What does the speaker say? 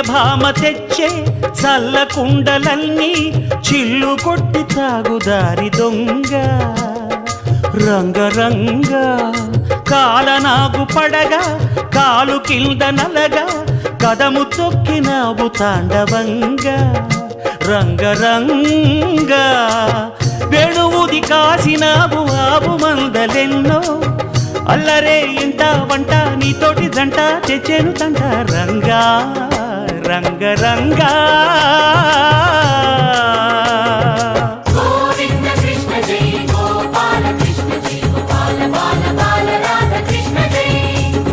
భామ తెచ్చే చల్ల కుండలన్నీ చిల్లు కొట్టి తాగుదారి దొంగ రంగరంగ కాలనాగు పడగా కాలు కింద నలగా కదము తొక్కినావు తాండవంగా రంగరంగ వేణువుది కాసినావు ఆవు మందలెన్నో అల్లరే ఇంట వంట నీతోటి జంట తెచ్చేను తంట రంగా రంగరంగా